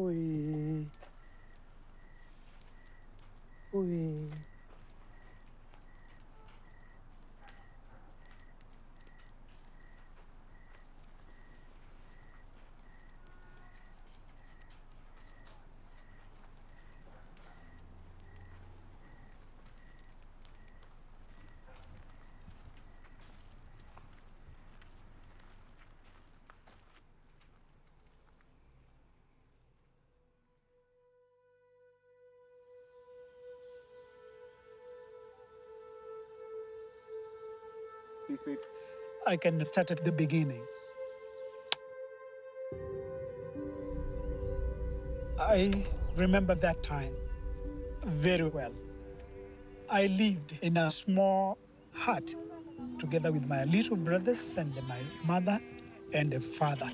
Oi. Oi. Please wait. I can start at the beginning. I remember that time very well. I lived in a small hut together with my little brothers and my mother and a father.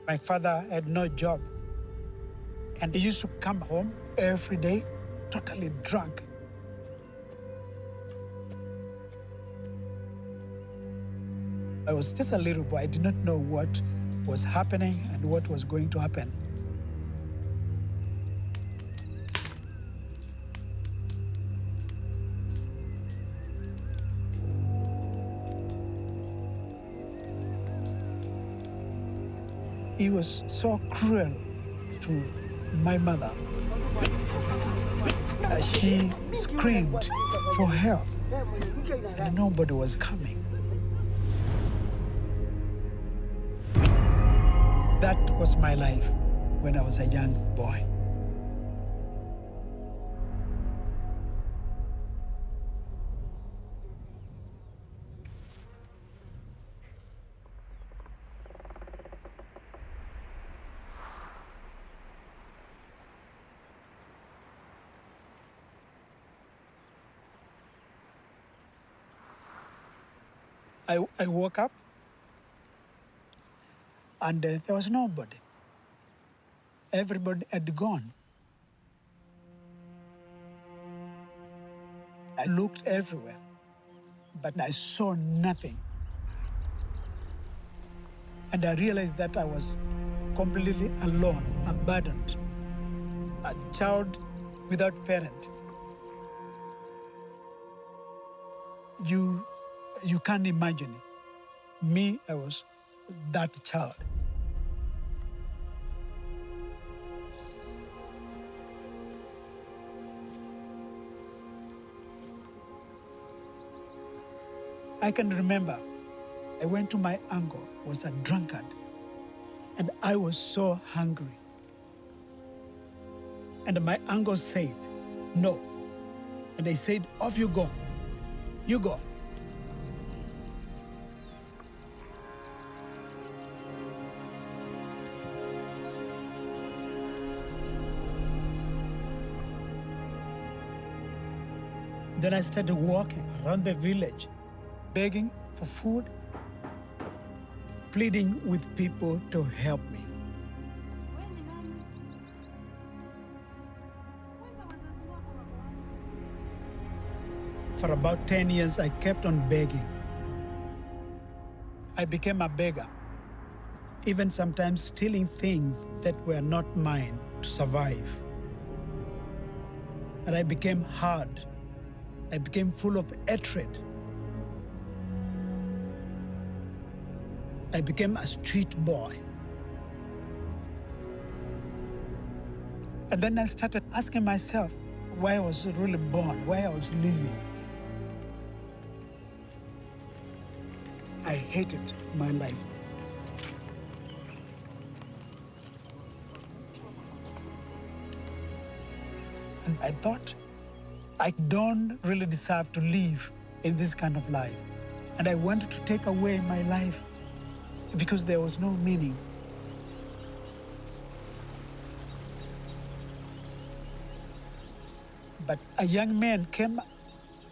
My father had no job, and he used to come home every day totally drunk. I was just a little boy. I did not know what was happening and what was going to happen. He was so cruel to my mother. She screamed for help, and nobody was coming. That was my life when I was a young boy. I woke up, and there was nobody. Everybody had gone. I looked everywhere, but I saw nothing. And I realized that I was completely alone, abandoned, a child without parent. You can't imagine it. Me, I was that child. I can remember I went to my uncle, who was a drunkard, and I was so hungry. And my uncle said, no. And I said, off you go. You go. Then I started walking around the village, begging for food, pleading with people to help me. For about 10 years, I kept on begging. I became a beggar, even sometimes stealing things that were not mine to survive. And I became hard. I became full of hatred. I became a street boy. And then I started asking myself why I was really born, why I was living. I hated my life. And I thought, I don't really deserve to live in this kind of life. And I wanted to take away my life because there was no meaning. But a young man came,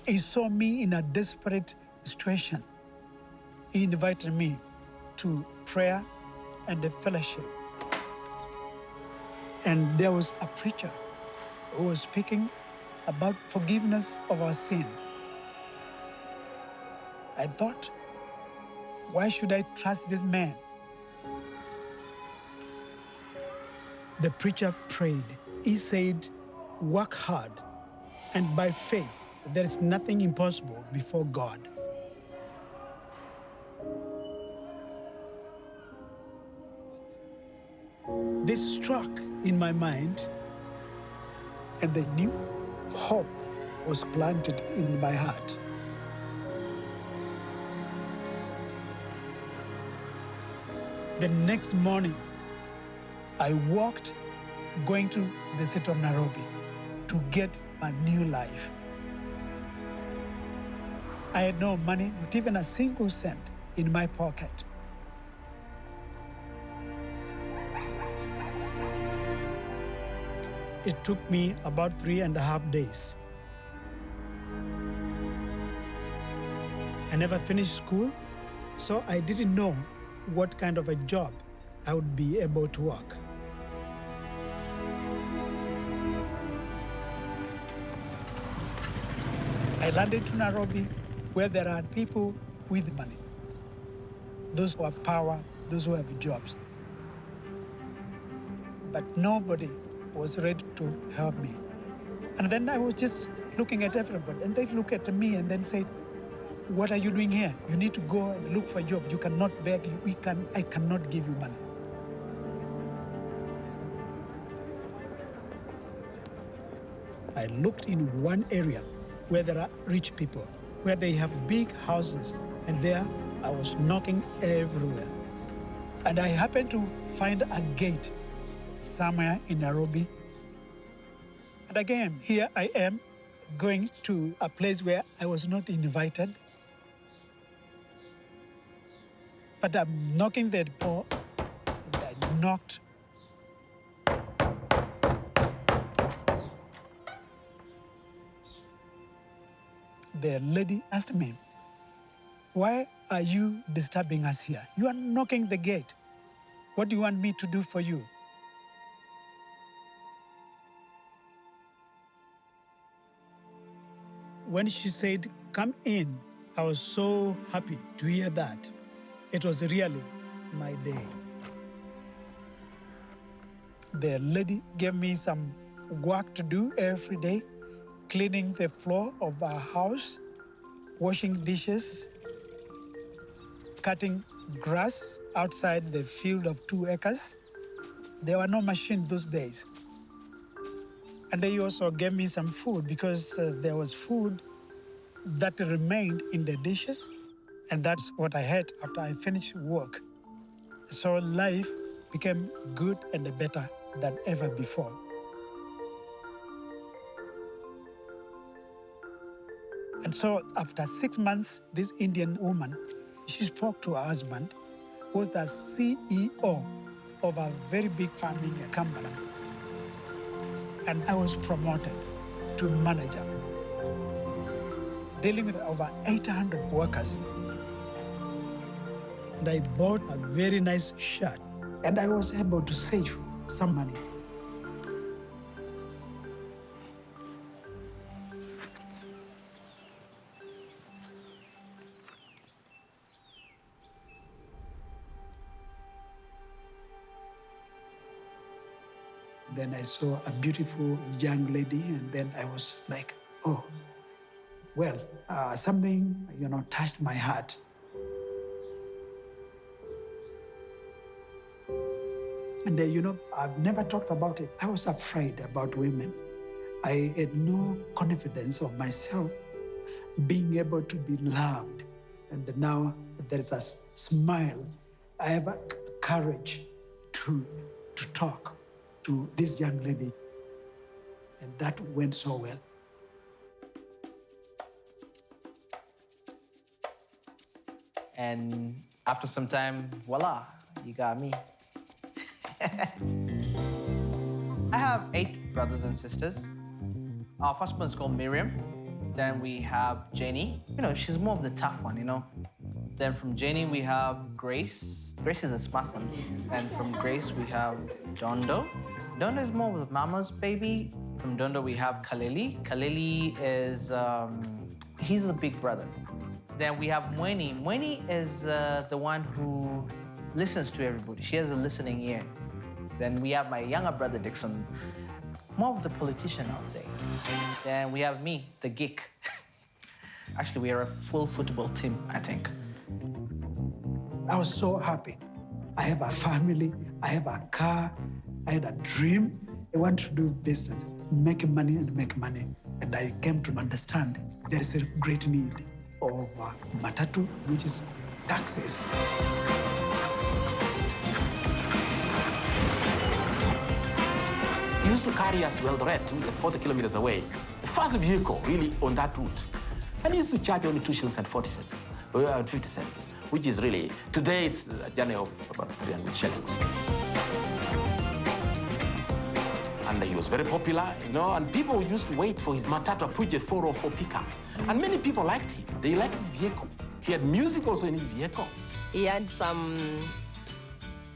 he saw me in a desperate situation. He invited me to prayer and a fellowship. And there was a preacher who was speaking about forgiveness of our sin. I thought, why should I trust this man? The preacher prayed. He said, work hard, and by faith, there is nothing impossible before God. This struck in my mind, and the new hope was planted in my heart. The next morning, I walked going to the city of Nairobi to get a new life. I had no money, not even a single cent in my pocket. It took me about 3.5 days. I never finished school, so I didn't know what kind of a job I would be able to work. I landed to Nairobi, where there are people with money, those who have power, those who have jobs. But nobody was ready to help me. And then I was just looking at everybody, and they look at me and then say, what are you doing here? You need to go and look for a job. You cannot beg. I cannot give you money. I looked in one area where there are rich people, where they have big houses, and there I was knocking everywhere. And I happened to find a gate somewhere in Nairobi. And again, here I am going to a place where I was not invited. But I'm knocking the door, and I knocked. The lady asked me, why are you disturbing us here? You are knocking the gate. What do you want me to do for you? When she said, come in, I was so happy to hear that. It was really my day. The lady gave me some work to do every day, cleaning the floor of our house, washing dishes, cutting grass outside the field of 2 acres. There were no machines those days. And they also gave me some food because there was food that remained in the dishes, and that's what I had after I finished work. So life became good and better than ever before. And so after 6 months, this Indian woman, she spoke to her husband, who was the CEO of a very big farming company. And I was promoted to manager, dealing with over 800 workers. And I bought a very nice shirt, and I was able to save some money. Then I saw a beautiful young lady, and then I was like, oh, well, something, touched my heart. And I've never talked about it. I was afraid about women. I had no confidence of myself being able to be loved. And now there's a smile. I have a courage to talk to this young lady. And that went so well. And after some time, voila, you got me. I have 8 brothers and sisters. Our first one is called Miriam. Then we have Janie. She's more of the tough one, Then from Janie, we have Grace. Grace is a smart one. And from Grace, we have John Doe. Dondo is more of mama's baby. From Dondo, we have Kaleli. Kaleli is, he's the big brother. Then we have Mweni. Mweni is the one who listens to everybody. She has a listening ear. Then we have my younger brother, Dixon. More of the politician, I would say. Then we have me, the geek. Actually, we are a full football team, I think. I was so happy. I have a family, I have a car, I had a dream. I want to do business, make money and make money. And I came to understand there is a great need of matatu, which is taxis. He used to carry us to Eldoret, 40 kilometers away. The first vehicle really on that route. And he used to charge only 2 shillings and 40 cents, 50 cents, which is really, today it's a journey of about 300 shillings. And he was very popular, you know, and people used to wait for his Matatu Pujet 404 pickup. And many people liked him. They liked his vehicle. He had music also in his vehicle. He had some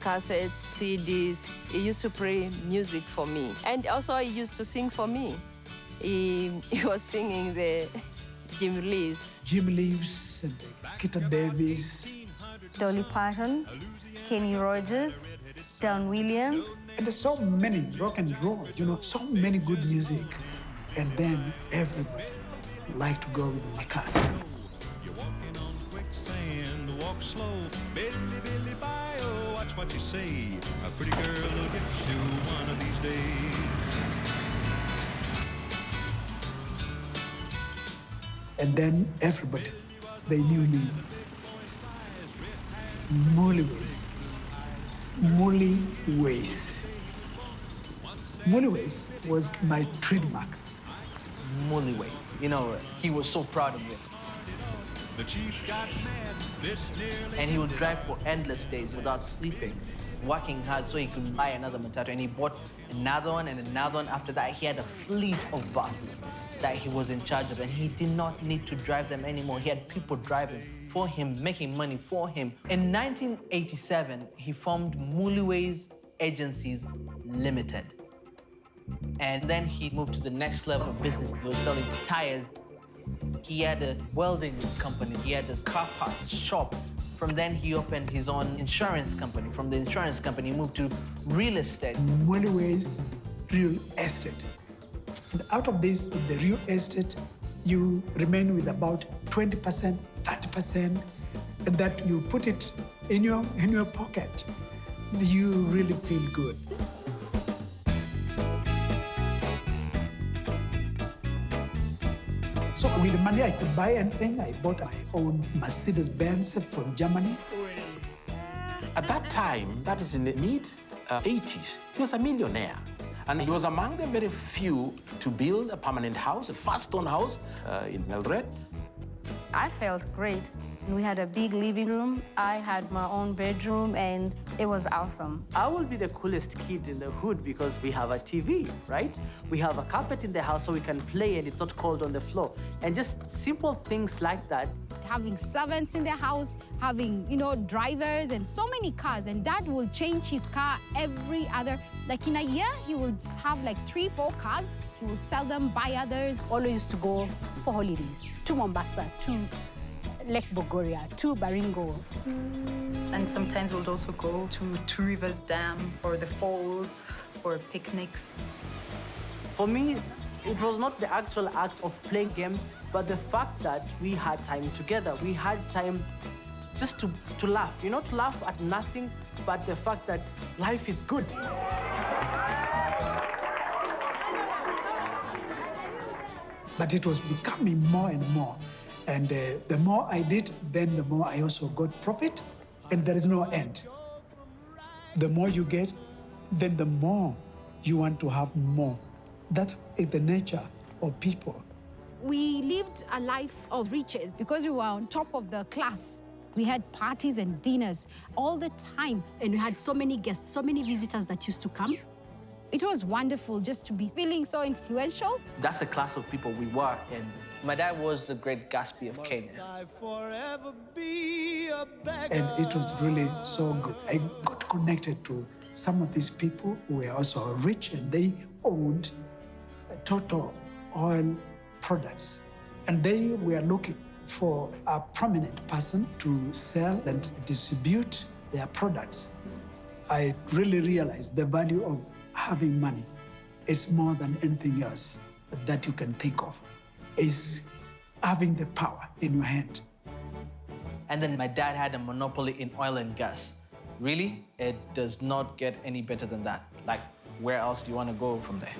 cassettes, CDs. He used to play music for me. And also he used to sing for me. He was singing the Jim Leaves. Jim Leaves and Kita Davis. Dolly Parton, Kenny Rogers, Don Williams. And there's so many rock and roll, you know, so many good music. And then everybody liked to go with my car. You're walking on quicksand, walk slow. Billy, Billy, bio, watch what you say. A pretty girl will get you one of these days. And then everybody, they knew me. Mully Ways. Mully Ways. Mully Ways was my trademark. Mully Ways. You know, he was so proud of it. The chief got mad, this nearly. And he would drive for endless days without sleeping, working hard so he could buy another matatu. And he bought another one and another one. After that, he had a fleet of buses that he was in charge of, and he did not need to drive them anymore. He had people driving for him, making money for him. In 1987, he formed Mully Ways Agencies Limited. And then he moved to the next level of business. He was selling tires. He had a welding company. He had a car parts shop. From then, he opened his own insurance company. From the insurance company, he moved to real estate. Mully Ways Real Estate. And out of this, the real estate, you remain with about 20%, 30%, and that you put it in your pocket. You really feel good. So with the money I could buy anything, I bought my own Mercedes-Benz from Germany. At that time, that is in the mid-80s, he was a millionaire. And he was among the very few to build a permanent house, a fast stone house in Eldoret. I felt great. We had a big living room. I had my own bedroom, and it was awesome. I will be the coolest kid in the hood because we have a TV, right? We have a carpet in the house so we can play and it's not cold on the floor. And just simple things like that. Having servants in the house, having, drivers and so many cars. And Dad will change his car every other, like in a year, he will have like 3-4 cars. He will sell them, buy others. Always used to go for holidays to Mombasa, to Lake Bogoria, to Baringo. And sometimes we'll also go to Two Rivers Dam or the falls for picnics. For me, it was not the actual act of playing games, but the fact that we had time together. We had time just to laugh, to laugh at nothing, but the fact that life is good. But it was becoming more and more. And the more I did, then the more I also got profit, and there is no end. The more you get, then the more you want to have more. That is the nature of people. We lived a life of riches because we were on top of the class. We had parties and dinners all the time. And we had so many guests, so many visitors that used to come. It was wonderful just to be feeling so influential. That's the class of people we were in. My dad was the great Gatsby of Kenya. And it was really so good. I got connected to some of these people who were also rich, and they owned Total oil products. And they were looking for a prominent person to sell and distribute their products. I really realized the value of having money. It's more than anything else that you can think of. It's having the power in your hand. And then my dad had a monopoly in oil and gas. Really, it does not get any better than that. Like, where else do you want to go from there?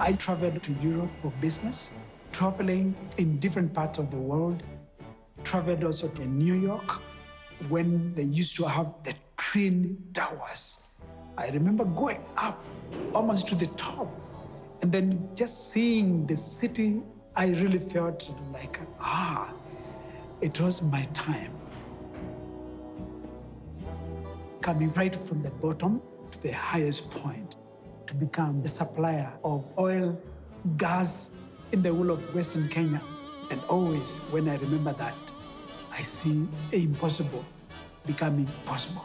I traveled to Europe for business, traveling in different parts of the world, traveled also to New York when they used to have the Twin Towers. I remember going up almost to the top, and then just seeing the city, I really felt like, it was my time. Coming right from the bottom to the highest point, to become the supplier of oil, gas in the whole of Western Kenya. And always, when I remember that, I see the impossible becoming possible.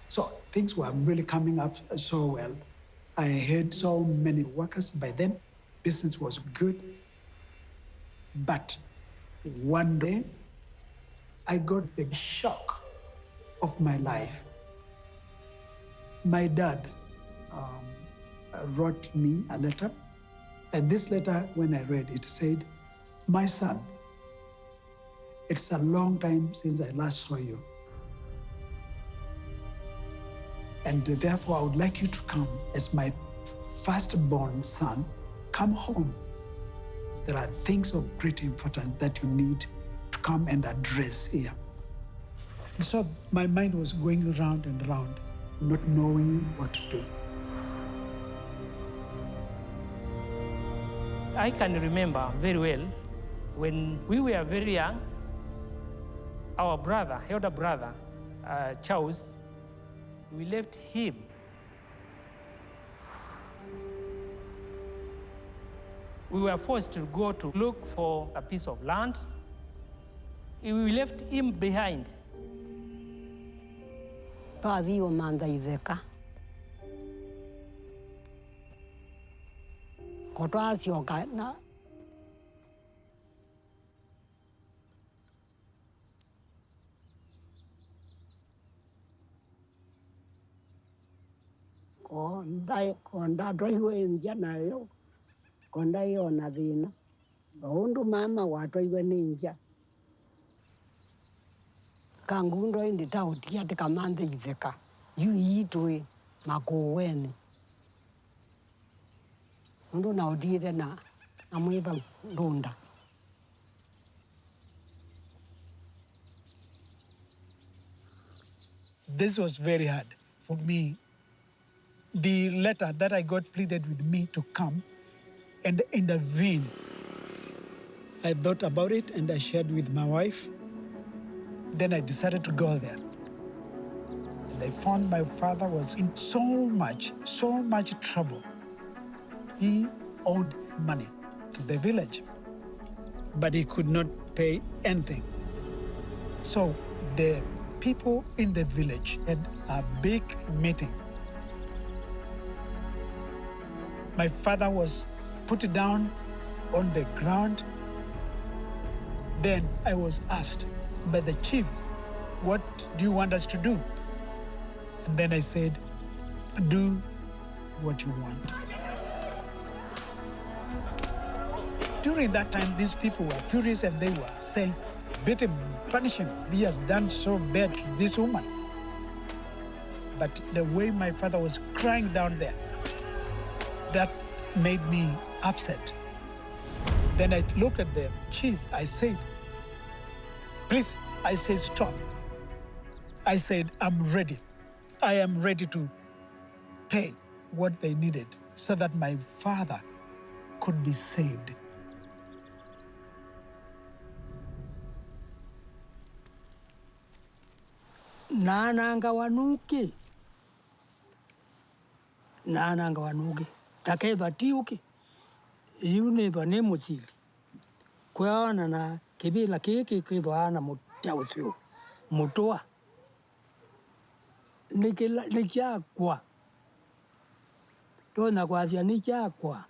So things were really coming up so well. I had so many workers by then. Business was good. But one day, I got the shock of my life. My dad wrote me a letter, and this letter, when I read it, said, "My son, it's a long time since I last saw you. And therefore, I would like you to come as my firstborn son. Come home. There are things of great importance that you need to come and address here." And so my mind was going round and round, not knowing what to do. I can remember very well when we were very young, our brother, elder brother, Charles, we left him. We were forced to go to look for a piece of land. We left him behind. Pazi o manda ideka. Kotwas yoga na. Konda doi njana yo. Konda yo na dina. Undu mama watoi ninja. Kangundo indi tautia te kamande ideka. Yu itwe makoweni. Undu na udire na amwiba ndunda. This was very hard for me. The letter that I got pleaded with me to come and intervene. I thought about it and I shared with my wife. Then I decided to go there. And I found my father was in so much trouble. He owed money to the village, but he could not pay anything. So the people in the village had a big meeting. My father was put down on the ground. Then I was asked by the chief, "What do you want us to do?" And then I said, "Do what you want." During that time, these people were furious and they were saying, "Beat him, punish him. He has done so bad to this woman." But the way my father was crying down there, that made me upset. Then I looked at the chief. I said, "Please," I said, "stop." I said, "I'm ready. I am ready to pay what they needed so that my father could be saved." nananga wanuki takethwa tiuki riu nithwa ni muchili kweona na kithila kiki kwithwa na mutia ucio mutua nikiakwa tona kwacia nikiakwa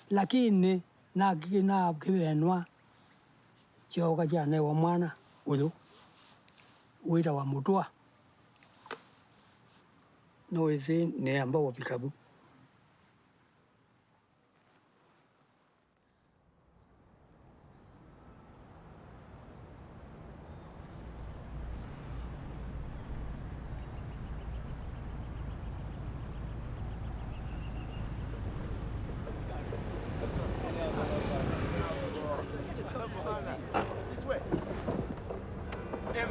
lakini na kivenwa kioka kyanewa mwana uyu wira wa mutua no isi ni amba wapikabu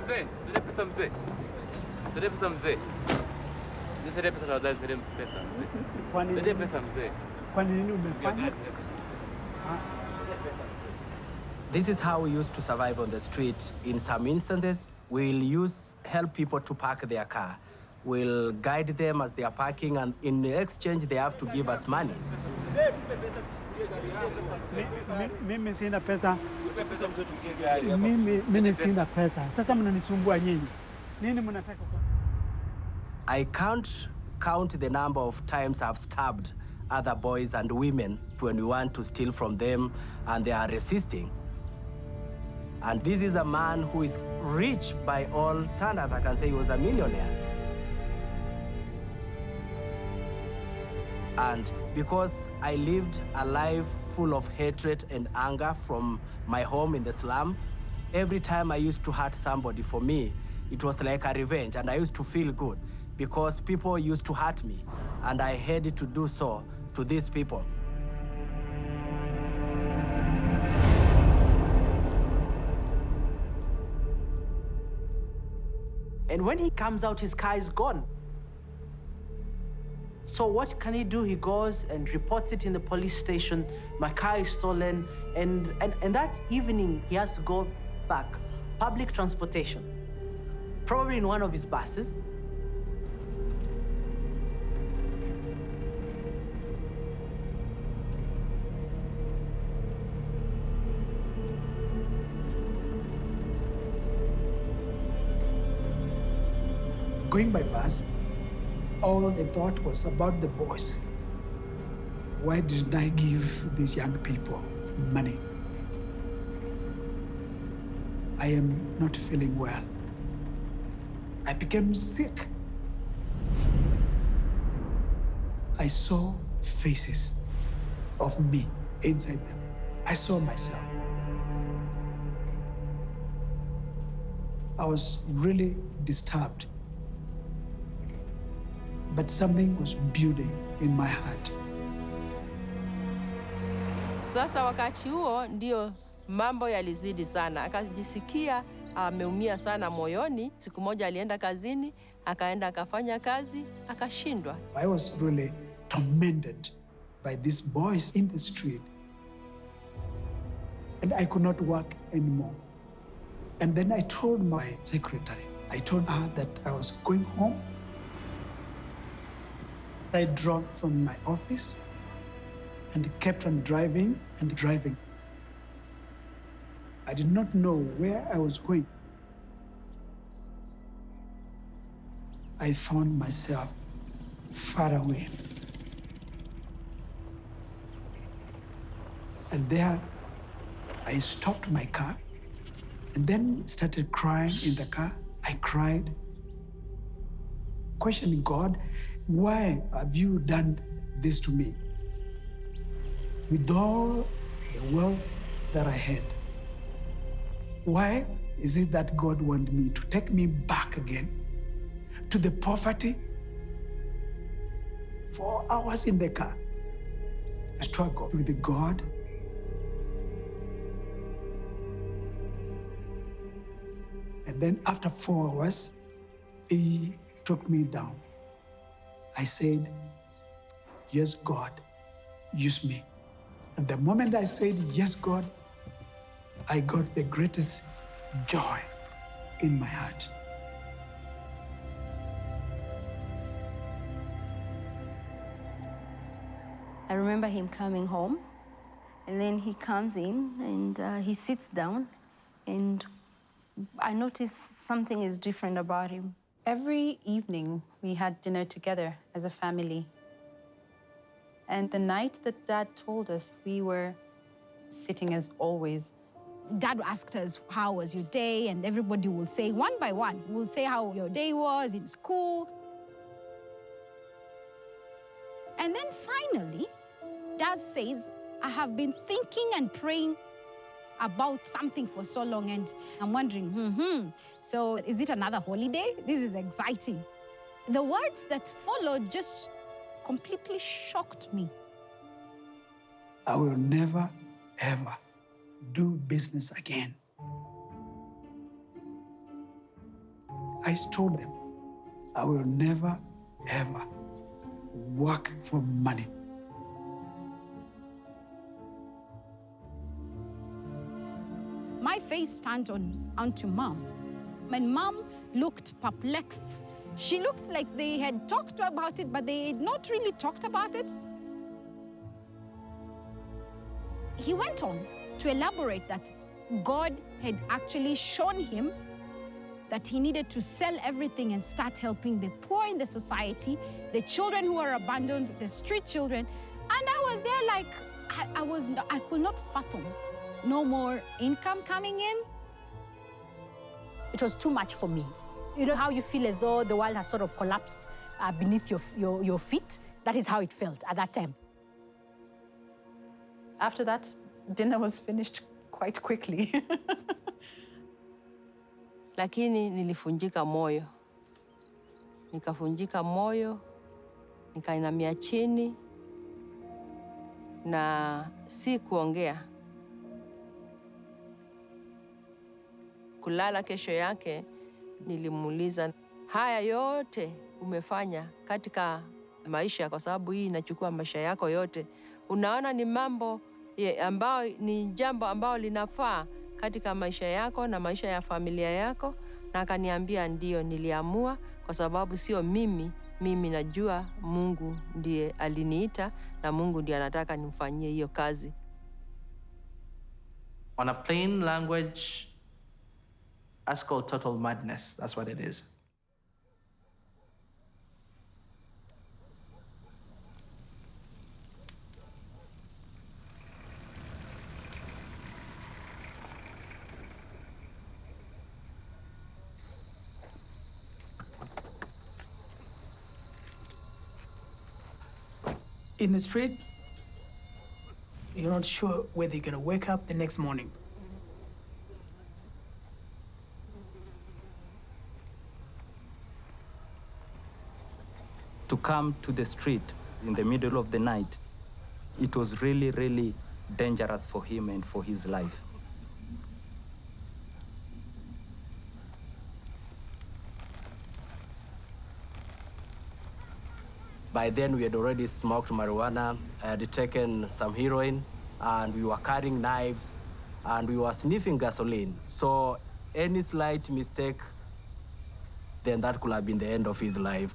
Mzee, zile pesa mzee. Zile pesa mzee. Zile pesa tafadhali, zile pesa mzee. Kwani zile pesa mzee. Kwani nini umefanya? This is how we used to survive on the street. In some instances, we'll help people to park their car. We'll guide them as they are parking, and in exchange, they have to give us money. Mimi sina pesa. Mimi sina pesa. Sasa mnanisumbua nyinyi. Nini mnataka? I can't count the number of times I've stabbed other boys and women when we want to steal from them and they are resisting. And this is a man who is rich by all standards. I can say he was a millionaire. And because I lived a life full of hatred and anger from my home in the slum, every time I used to hurt somebody, for me, it was like a revenge, and I used to feel good because people used to hurt me, and I hated to do so to these people. And when he comes out, his car is gone. So what can he do? He goes and reports it in the police station. My car is stolen. And that evening, he has to go back. Public transportation. Probably in one of his buses. Going by bus, all the thought was about the boys. Why didn't I give these young people money? I am not feeling well. I became sick. I saw faces of me inside them. I saw myself. I was really disturbed. But something was building in my heart. Sasa wakati huo ndio mambo yalizidi sana. Akajisikia ameumia sana moyoni. Siku moja alienda kazini, akaenda akafanya kazi, akashindwa. I was really tormented by these boys in the street. And I could not work anymore. And then I told my secretary, I told her that I was going home. I drove from my office and kept on driving and driving. I did not know where I was going. I found myself far away. And there, I stopped my car and then started crying in the car. I cried, questioning God, why have you done this to me? With all the wealth that I had, why is it that God wanted me to take me back again to the poverty? 4 hours in the car, I struggled with God. And then after 4 hours, He took me down. I said, yes, God, use me. And the moment I said, yes, God, I got the greatest joy in my heart. I remember him coming home, and then he comes in and he sits down, and I noticed something is different about him. Every evening, we had dinner together as a family. And the night that Dad told us, we were sitting as always. Dad asked us, how was your day? And everybody will say, one by one, will say how your day was in school. And then finally, Dad says, I have been thinking and praying about something for so long, and I'm wondering, so is it another holiday? This is exciting. The words that followed just completely shocked me. I will never, ever do business again. I told them, I will never, ever work for money. My face turned onto Mom. And Mom looked perplexed. She looked like they had talked about it, but they had not really talked about it. He went on to elaborate that God had actually shown him that he needed to sell everything and start helping the poor in the society, the children who are abandoned, the street children. And I was there like, I could not fathom. No more income coming in. It was too much for me. You know how you feel as though the world has sort of collapsed beneath your feet? That is how it felt at that time. After that, dinner was finished quite quickly. Lakini nilifunjika moyo. Nikafunjika moyo, nikainamia chini, na si kuongea. Kulala kesho yake, nilimuuliza, haya yote umefanya katika maisha, kwa sababu hii inachukua maisha yako yote. Unaona ni mambo ambao ni jambo ambao linafaa katika maisha yako na maisha ya familia yako? Na akaniambia ndio, niliamua kwa sababu sio mimi najua Mungu ndiye aliniita na Mungu ndiye anataka nimfanyie hiyo kazi. On a plain language, that's called total madness. That's what it is. In the street, you're not sure whether you're gonna wake up the next morning. To come to the street in the middle of the night, it was really, really dangerous for him and for his life. By then, we had already smoked marijuana, I had taken some heroin, and we were carrying knives, and we were sniffing gasoline. So any slight mistake, then that could have been the end of his life.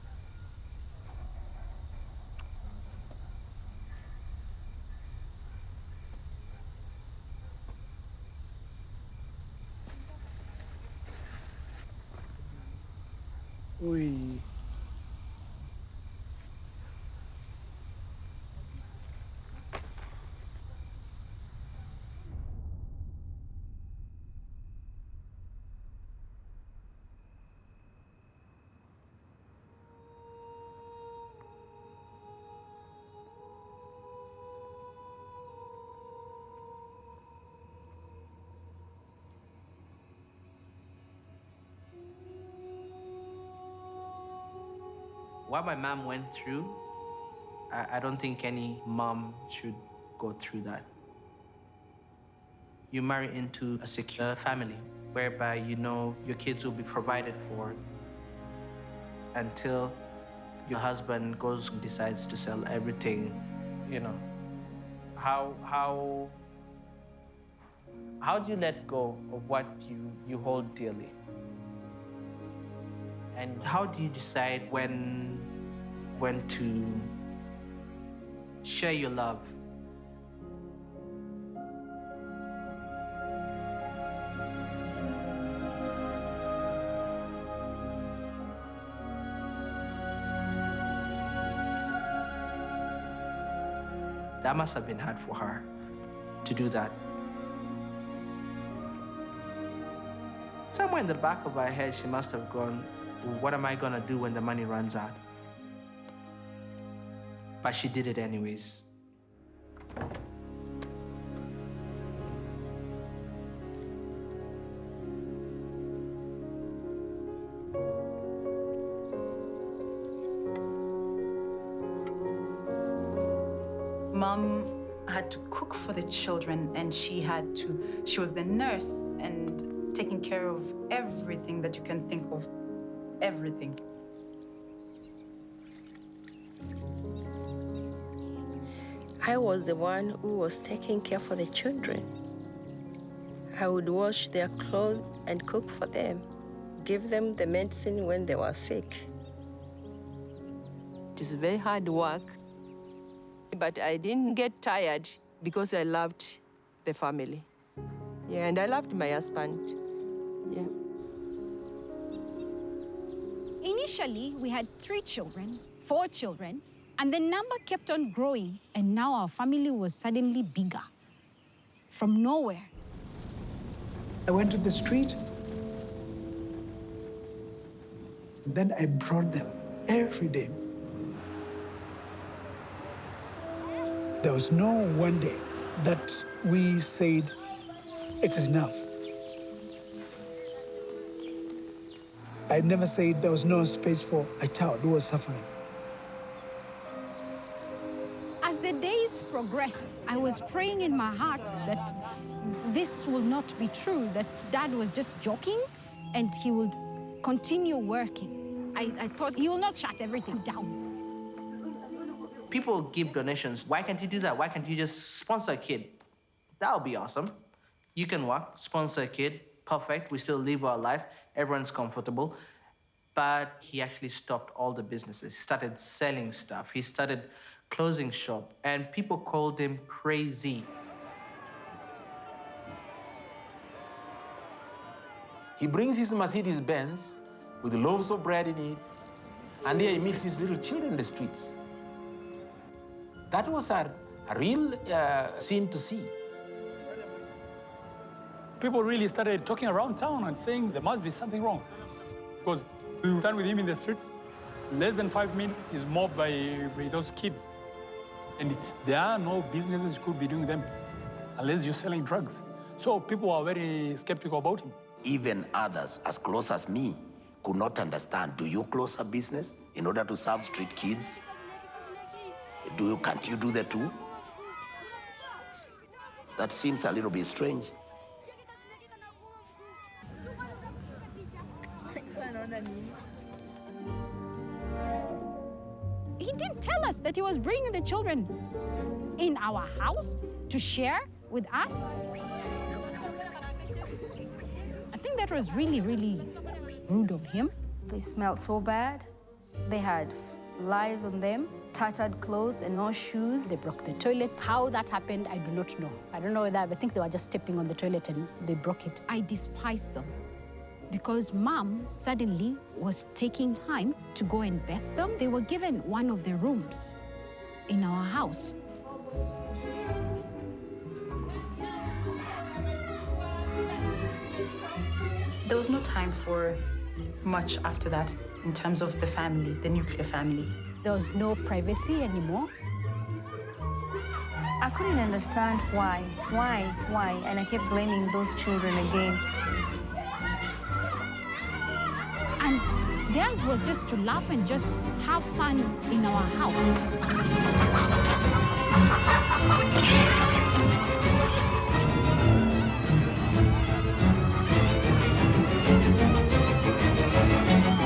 We What my mom went through, I don't think any mom should go through that. You marry into a secure family whereby you know your kids will be provided for until your husband goes and decides to sell everything, you know. How do you let go of what you hold dearly? And how do you decide when to Share your love. That must have been hard for her to do that. Somewhere in the back of her head, she must have gone, what am I gonna do when the money runs out? But she did it anyways. Mom had to cook for the children, and she was the nurse and taking care of everything that you can think of, everything. I was the one who was taking care for the children. I would wash their clothes and cook for them, give them the medicine when they were sick. It is very hard work, but I didn't get tired because I loved the family. Yeah, and I loved my husband. Yeah. Initially, we had 3 children, 4 children, and the number kept on growing, and now our family was suddenly bigger. From nowhere. I went to the street. Then I brought them every day. There was no one day that we said, it is enough. I never said there was no space for a child who was suffering. As the days progressed, I was praying in my heart that this will not be true, that Dad was just joking and he would continue working. I thought he will not shut everything down. People give donations. Why can't you do that? Why can't you just sponsor a kid? That would be awesome. You can work, sponsor a kid, perfect. We still live our life. Everyone's comfortable. But he actually stopped all the businesses. He started selling stuff. He started closing shop, and people called him crazy. He brings his Mercedes Benz with loaves of bread in it, and there he meets these little children in the streets. That was a real scene to see. People really started talking around town and saying there must be something wrong. Because we stand with him in the streets, less than 5 minutes, he's mobbed by those kids. And there are no businesses you could be doing them unless you're selling drugs. So people are very skeptical about him. Even others as close as me could not understand. Do you close a business in order to serve street kids? Can't you do that too? That seems a little bit strange. He didn't tell us that he was bringing the children in our house to share with us. I think that was really, really rude of him. They smelled so bad. They had lice on them, tattered clothes and no shoes. They broke the toilet. How that happened, I do not know. I don't know whether, I think they were just stepping on the toilet and they broke it. I despised them because Mom suddenly was taking time to go and bath them. They were given one of the rooms in our house. There was no time for much after that in terms of the family, the nuclear family. There was no privacy anymore. I couldn't understand why, and I kept blaming those children again. And theirs was just to laugh and just have fun in our house.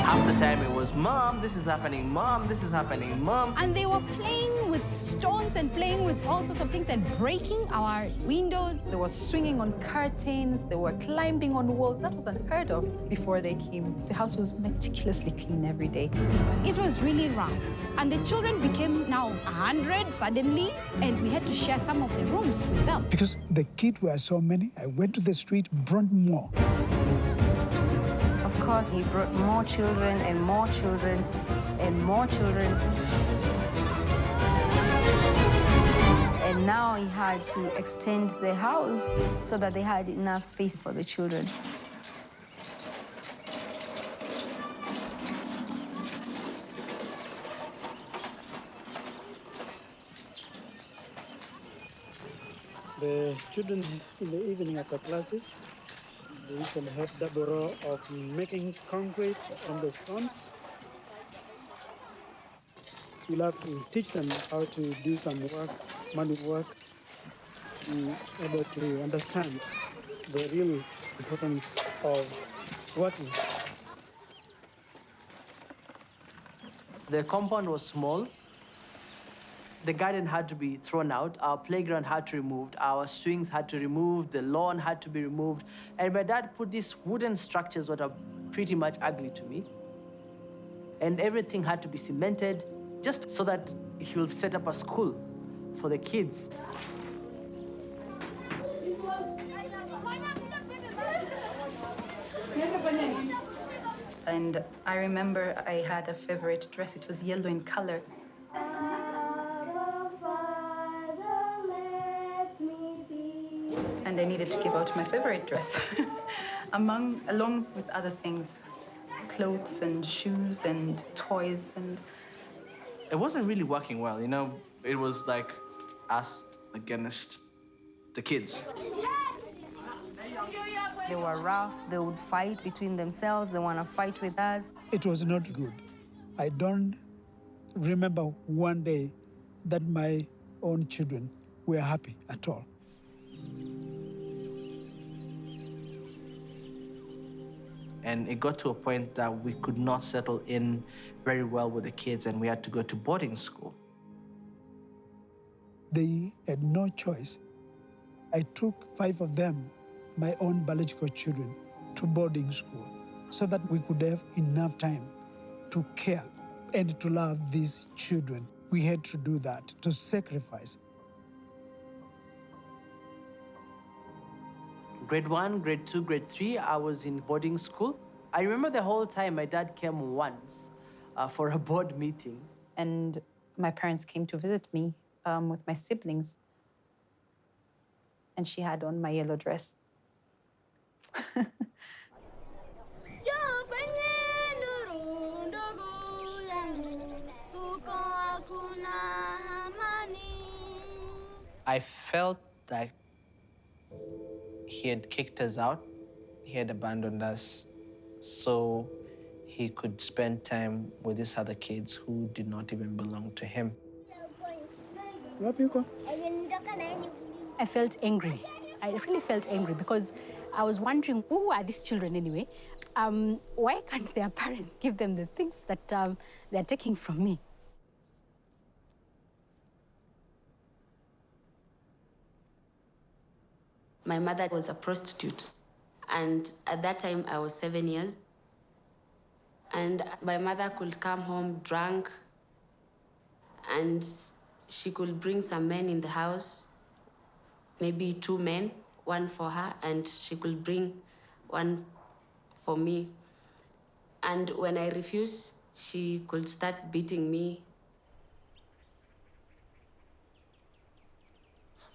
Half the time it was, Mom, this is happening, Mom, this is happening, Mom. And they were playing with stones and playing with all sorts of things and breaking our windows. They were swinging on curtains. They were climbing on walls. That was unheard of before they came. The house was meticulously clean every day. It was really rough. And the children became now 100 suddenly, and we had to share some of the rooms with them. Because the kids were so many, I went to the street, brought more. Of course, he brought more children and more children and more children. And now he had to extend the house so that they had enough space for the children. The children in the evening after classes, they usually have double row of making concrete on the stones. You'll have to teach them how to do some work, manual work, be able to understand the real importance of working. The compound was small. The garden had to be thrown out. Our playground had to be removed. Our swings had to be removed. The lawn had to be removed. And my dad put these wooden structures that are pretty much ugly to me. And everything had to be cemented just so that he will set up a school for the kids. And I remember I had a favorite dress. It was yellow in color. And I needed to give out my favorite dress, along with other things, clothes and shoes and toys and... It wasn't really working well, you know? It was like us against the kids. They were rough, they would fight between themselves, they want to fight with us. It was not good. I don't remember one day that my own children were happy at all. And it got to a point that we could not settle in very well with the kids, and we had to go to boarding school. They had no choice. I took 5 of them, my own biological children, to boarding school so that we could have enough time to care and to love these children. We had to do that, to sacrifice. Grade 1, grade 2, grade 3, I was in boarding school. I remember the whole time my dad came once for a board meeting. And my parents came to visit me with my siblings. And she had on my yellow dress. I felt like he had kicked us out. He had abandoned us so he could spend time with these other kids who did not even belong to him. I felt angry. I really felt angry because I was wondering, who are these children anyway? Why can't their parents give them the things that they're taking from me? My mother was a prostitute, and at that time I was 7 years. And my mother could come home drunk, and she could bring some men in the house, maybe 2 men, 1 for her, and she could bring 1 for me. And when I refused, she could start beating me.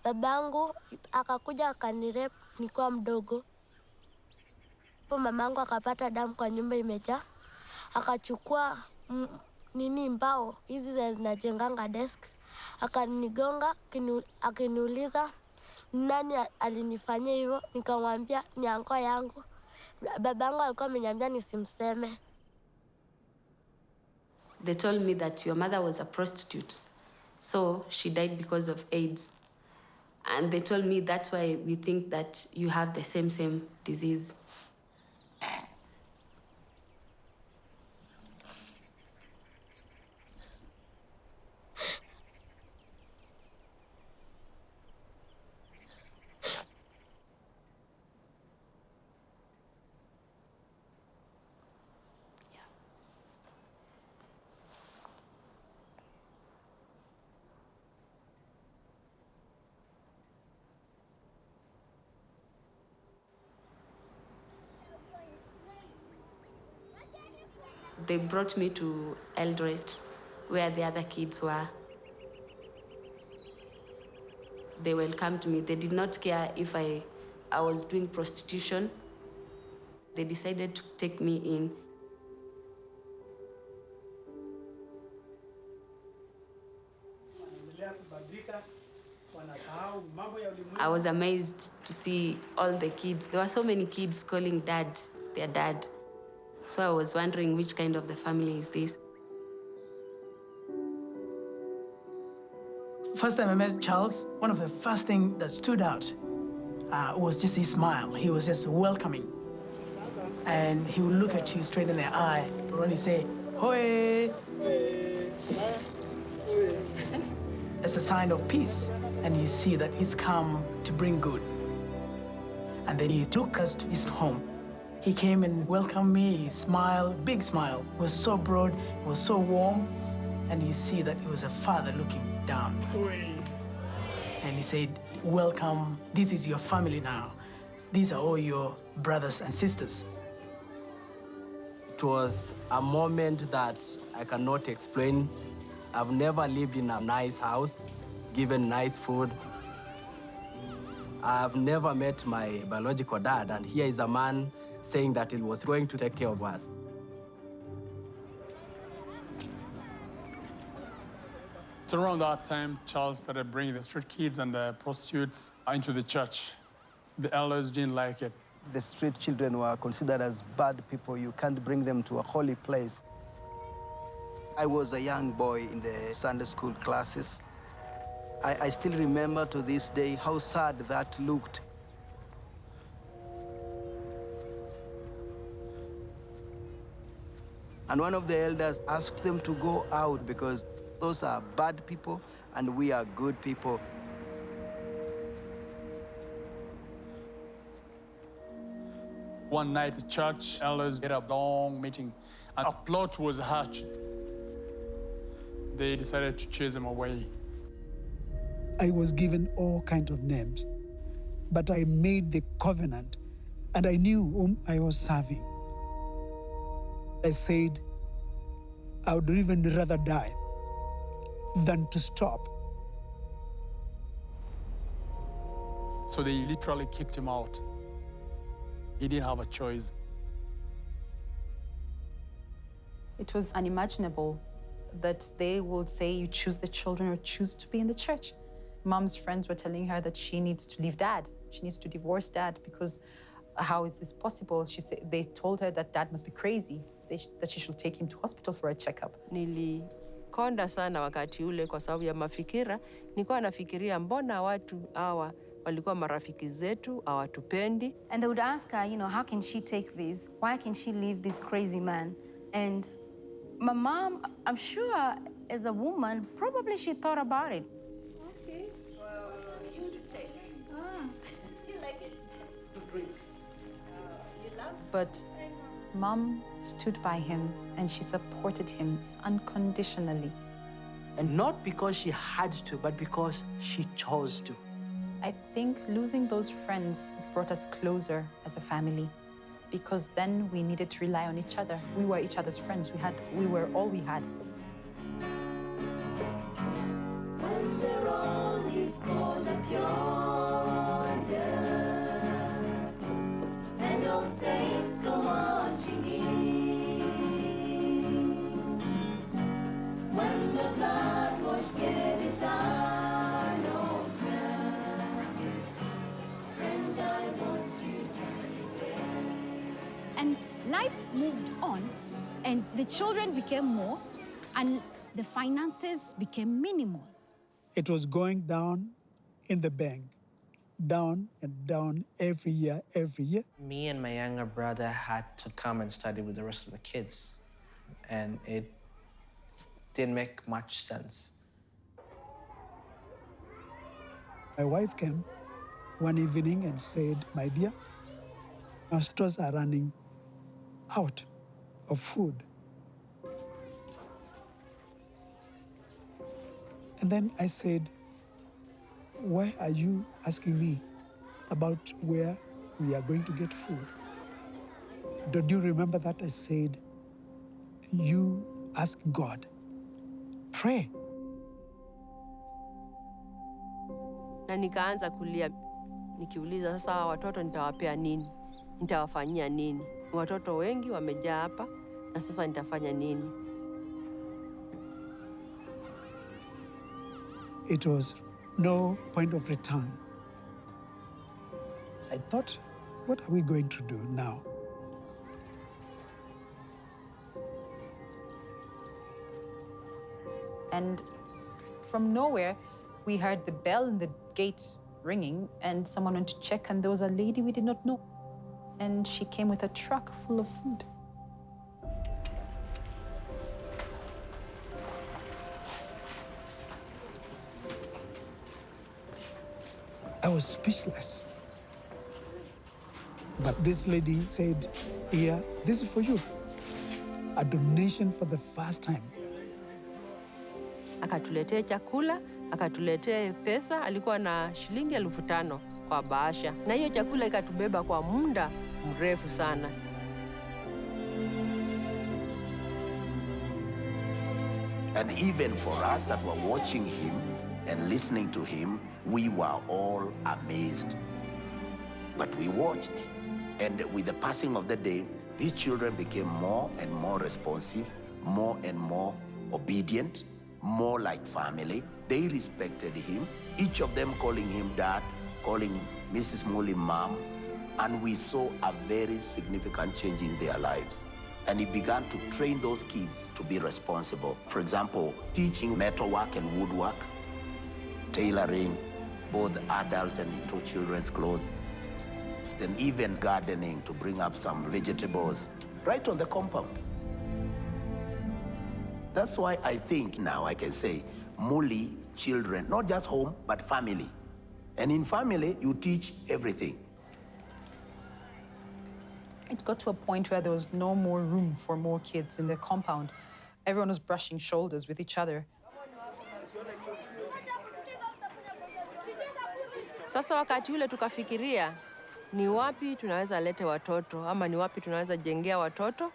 Babangu akakuja akanirep nikiwa mdogo. Po mamangu akapata damu kwa nyumba imejaa. Akachukua mbao hizi zinajenganga desk. Akanigonga akiniuliza nani alinifanyia hivyo, nikamwambia ni anko yangu. Babangu alikuwa ameniambia nisimseme. They told me that your mother was a prostitute, so she died because of AIDS. And they told me that's why we think that you have the same disease. They brought me to Eldoret, where the other kids were. They welcomed me. They did not care if I was doing prostitution. They decided to take me in. I was amazed to see all the kids. There were so many kids calling dad, their dad. So I was wondering which kind of the family is this. First time I met Charles, one of the first things that stood out was just his smile. He was just welcoming. And he would look at you straight in the eye and only say, "Hoi!" It's a sign of peace. And you see that he's come to bring good. And then he took us to his home. He came and welcomed me, he smiled, big smile. It was so broad, it was so warm. And you see that it was a father looking down. And he said, "Welcome, this is your family now. These are all your brothers and sisters." It was a moment that I cannot explain. I've never lived in a nice house, given nice food. I've never met my biological dad, and here is a man saying that he was going to take care of us. So around that time, Charles started bringing the street kids and the prostitutes into the church. The elders didn't like it. The street children were considered as bad people. You can't bring them to a holy place. I was a young boy in the Sunday school classes. I still remember to this day how sad that looked. And one of the elders asked them to go out because those are bad people and we are good people. One night, the church elders had a long meeting, and a plot was hatched. They decided to chase him away. I was given all kinds of names, but I made the covenant, and I knew whom I was serving. I said, I would even rather die than to stop. So they literally kicked him out. He didn't have a choice. It was unimaginable that they would say you choose the children or choose to be in the church. Mom's friends were telling her that she needs to leave dad. She needs to divorce dad because how is this possible? She said, they told her that dad must be crazy, that she should take him to hospital for a checkup. Nilikonda sana wakati ule kwa sababu ya mafikira. Nilikuwa nafikiria mbona watu hawa walikuwa marafiki zetu, hawatupendi. And they would ask her, how can she take this? Why can she leave this crazy man? And my mom, I'm sure as a woman, probably she thought about it. Okay. You to take. Do you like it? To drink. You love? But Mom stood by him and she supported him unconditionally. And not because she had to, but because she chose to. I think losing those friends brought us closer as a family because then we needed to rely on each other. We were each other's friends. We were all we had. When the road is called up yonder, and old saints go marching in, when the blood washed get eternal crown, friend, I want you to be there. And life moved on, and the children became more, and the finances became minimal. It was going down in the bank, down and down every year, every year. Me and my younger brother had to come and study with the rest of the kids, and it didn't make much sense. My wife came one evening and said, "My dear, our stores are running out of food." And then I said, "Why are you asking me about where we are going to get food? Don't you remember that I said you ask God, pray. Na nikaanza kulia nikiuliza sasa hawa watoto nitawapea nini? Nitawafanyia nini? Watoto wengi wamejaa hapa na sasa nitafanya nini? It was no point of return. I thought, what are we going to do now? And from nowhere, we heard the bell in the gate ringing, and someone went to check, and there was a lady we did not know. And she came with a truck full of food. I was speechless. But this lady said, here, this is for you. A donation for the first time. Akatuletea chakula, akatuletea pesa, alikuwa na shilingi 5,000 kwa bahasha. Na hiyo chakula ikatubeba kwa muda mrefu sana. And even for us that were watching him and listening to him, we were all amazed. But we watched, and with the passing of the day, these children became more and more responsive, more and more obedient, more like family. They respected him, each of them calling him dad, calling Mrs. Mully mom, and we saw a very significant change in their lives. And he began to train those kids to be responsible. For example, teaching metalwork and woodwork, tailoring, both adult and little children's clothes, and even gardening to bring up some vegetables right on the compound. That's why I think now I can say Mully children, not just home, but family. And in family, you teach everything. It got to a point where there was no more room for more kids in the compound. Everyone was brushing shoulders with each other. Sasa wakati ule tukafikiria ni wapi tunaweza lete watoto ama ni wapi tunaweza jengea watoto.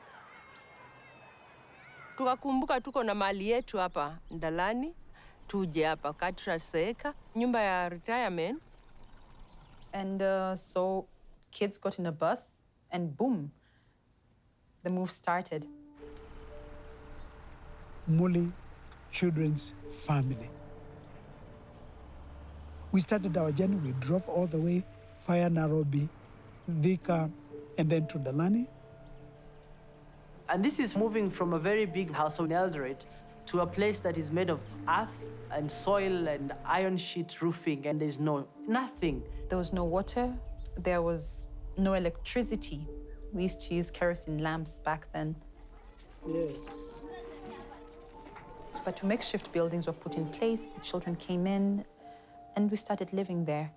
Tukakumbuka tuko na mali yetu hapa Ndalani, tuje hapa Katra Seeka, nyumba ya retirement. And so kids got in a bus and boom, the move started. Mully Children's Family. We started our journey, we drove all the way via Nairobi, Thika, and then to Ndalani. And this is moving from a very big house on Eldoret to a place that is made of earth and soil and iron sheet roofing, and there's nothing. There was no water, there was no electricity. We used to use kerosene lamps back then. Yes. But makeshift buildings were put in place, the children came in, and we started living there.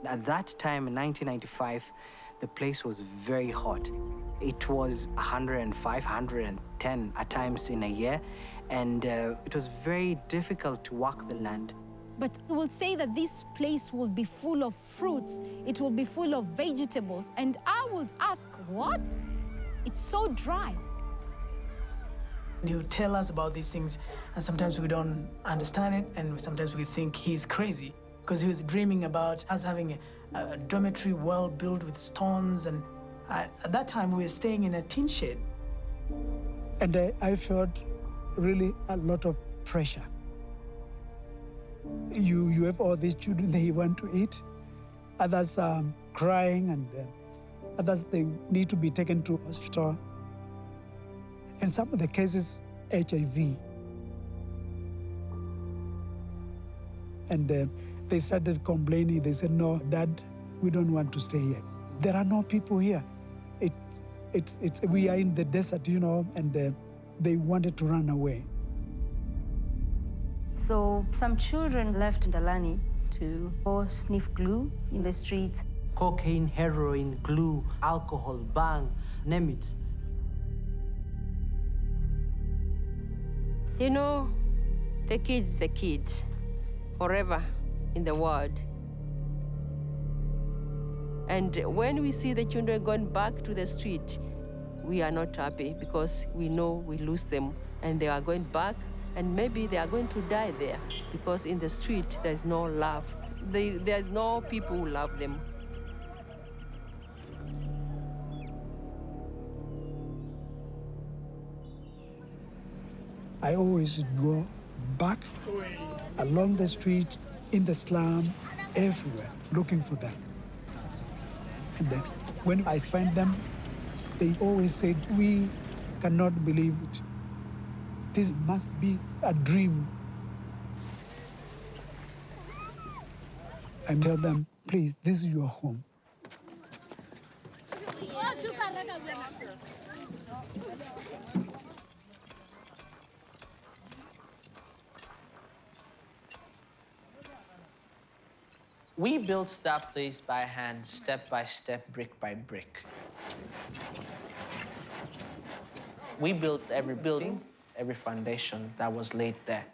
At that time, in 1995, the place was very hot. It was 105, 110 at times in a year, and it was very difficult to work the land. But it will say that this place will be full of fruits, it will be full of vegetables, and I would ask, what? It's so dry. He would tell us about these things, and sometimes we don't understand it, and sometimes we think he's crazy, because he was dreaming about us having a dormitory well built with stones, and at that time we were staying in a tin shed. And I felt really a lot of pressure. You have all these children, they want to eat. Others are crying, and others, they need to be taken to hospital. In some of the cases, HIV. And they started complaining. They said, no, Dad, we don't want to stay here. There are no people here. We are in the desert, you know, and they wanted to run away. So some children left Ndalani to go sniff glue in the streets. Cocaine, heroin, glue, alcohol, bang, name it. You know, the kid's the kid, forever in the world. And when we see the children going back to the street, we are not happy because we know we lose them and they are going back and maybe they are going to die there because in the street there's no love. There's no people who love them. I always go back along the street, in the slum, everywhere, looking for them. And then when I find them, they always said, we cannot believe it. This must be a dream. I tell them, please, this is your home. We built that place by hand, step by step, brick by brick. We built every building, every foundation that was laid there.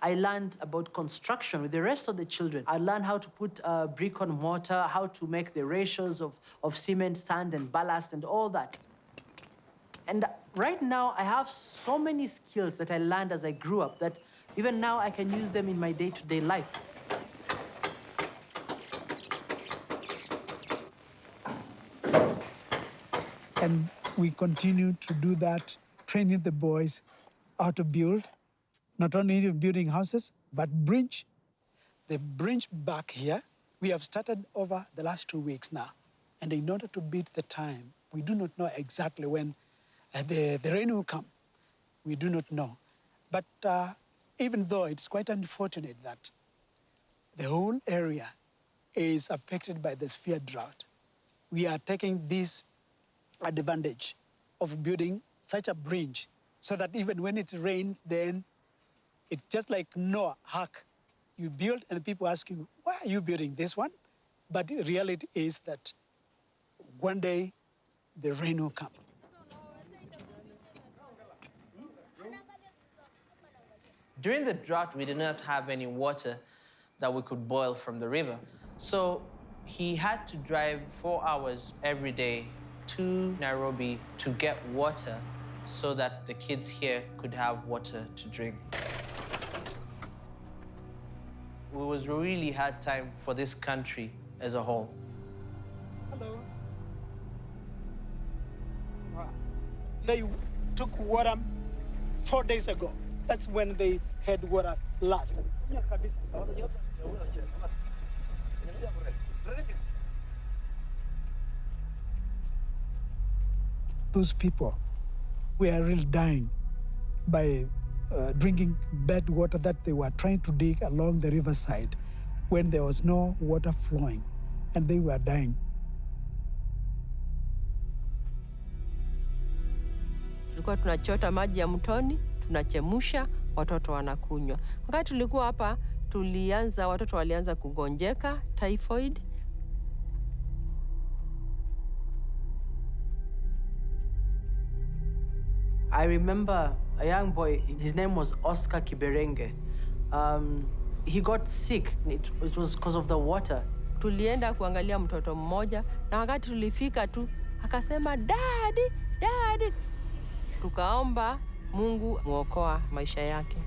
I learned about construction with the rest of the children. I learned how to put brick on mortar, how to make the ratios of cement, sand, and ballast, and all that. And right now, I have so many skills that I learned as I grew up that even now I can use them in my day-to-day life. And we continue to do that, training the boys how to build, not only building houses, but bridge. The bridge back here, we have started over the last 2 weeks now. And in order to beat the time, we do not know exactly when the rain will come. We do not know. But even though it's quite unfortunate that the whole area is affected by the severe drought, we are taking this advantage of building such a bridge so that even when it rains, then it's just like Noah, Ark. You build and people ask you, why are you building this one? But the reality is that one day the rain will come. During the drought, we did not have any water that we could boil from the river. So he had to drive 4 hours every day to Nairobi to get water so that the kids here could have water to drink. It was a really hard time for this country as a whole. Hello. They took water 4 days ago. That's when they had water last. Those people were really dying by drinking bad water that they were trying to dig along the riverside when there was no water flowing, and they were dying. Tulikuwa tunachota maji ya mtoni, tunachemusha, watoto wanakunywa. Wakati tulikuwa hapa, watoto walianza kugonjeka, typhoid. I remember a young boy, his name was Oscar Kiberenge. He got sick. It was because of the water. Tulienda kuangalia mtoto mmoja, na wakati tulifika tu, akasema, Daddy, Daddy. Tukaomba Mungu muokoa maisha yake.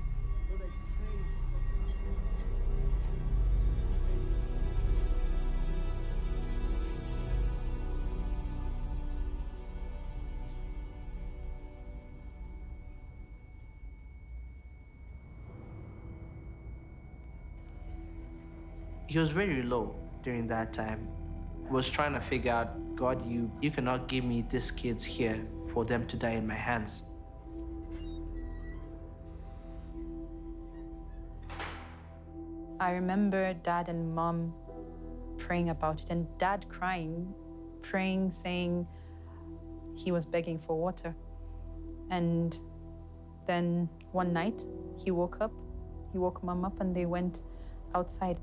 He was very low during that time. He was trying to figure out, God, you cannot give me these kids here for them to die in my hands. I remember Dad and Mom praying about it, and Dad crying, praying, saying he was begging for water. And then one night, he woke up, he woke Mom up, and they went outside.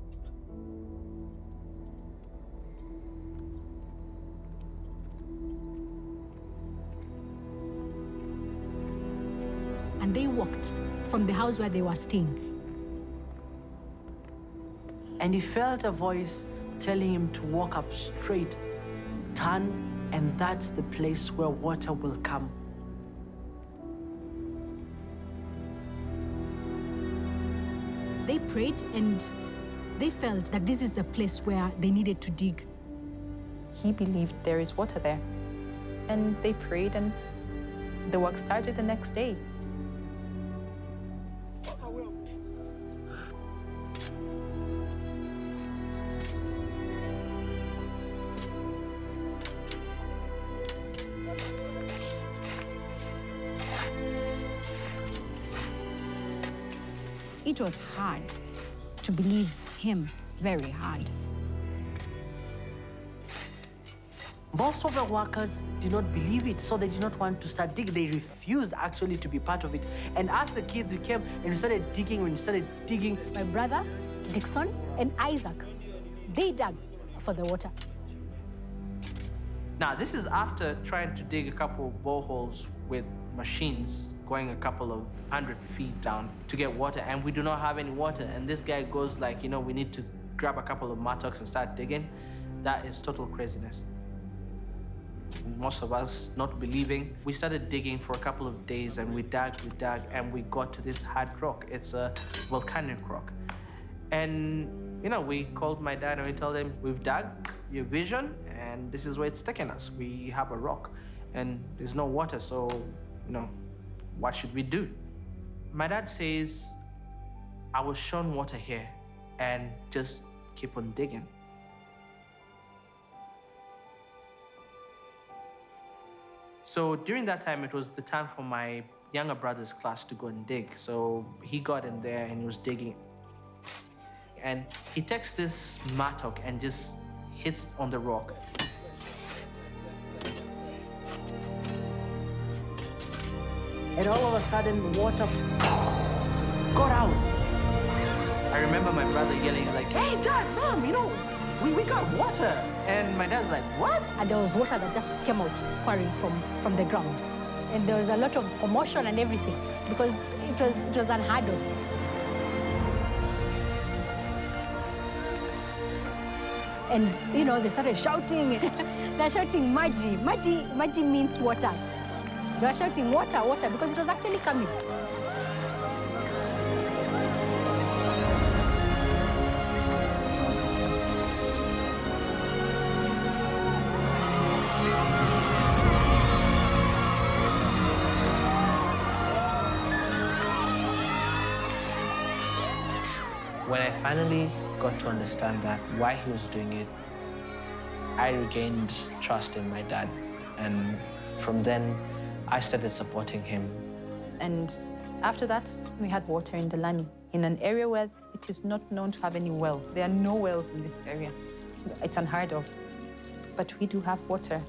And they walked from the house where they were staying. And he felt a voice telling him to walk up straight, turn, and that's the place where water will come. They prayed and they felt that this is the place where they needed to dig. He believed there is water there. And they prayed, and the work started the next day. It was hard to believe him, very hard. Most of the workers did not believe it, so they did not want to start digging. They refused actually to be part of it. And as the kids, we came and we started digging. When we started digging, my brother, Dixon, and Isaac, they dug for the water. Now, this is after trying to dig a couple of boreholes with machines going a couple of 100 feet down to get water, and we do not have any water. And this guy goes like, you know, we need to grab a couple of mattocks and start digging. That is total craziness. Most of us not believing. We started digging for a couple of days, and we dug, and we got to this hard rock. It's a volcanic rock. And, you know, we called my dad and we told him, we've dug your vision, and this is where it's taking us. We have a rock, and there's no water, so, you know, what should we do? My dad says, I was shown water here, and just keep on digging. So during that time, it was the time for my younger brother's class to go and dig. So he got in there and he was digging. And he takes this mattock and just hits on the rock. And all of a sudden, water got out. I remember my brother yelling like, hey, Dad, Mom, you know, we got water. And my dad's like, what? And there was water that just came out pouring from the ground. And there was a lot of commotion and everything because it was unheard of. And, you know, they started shouting. They're shouting, Maji. Maji means water. They were shouting, water, water, because it was actually coming. When I finally got to understand that why he was doing it, I regained trust in my dad. And from then, I started supporting him. And after that, we had water in Delani, in an area where it is not known to have any well. There are no wells in this area. It's unheard of. But we do have water.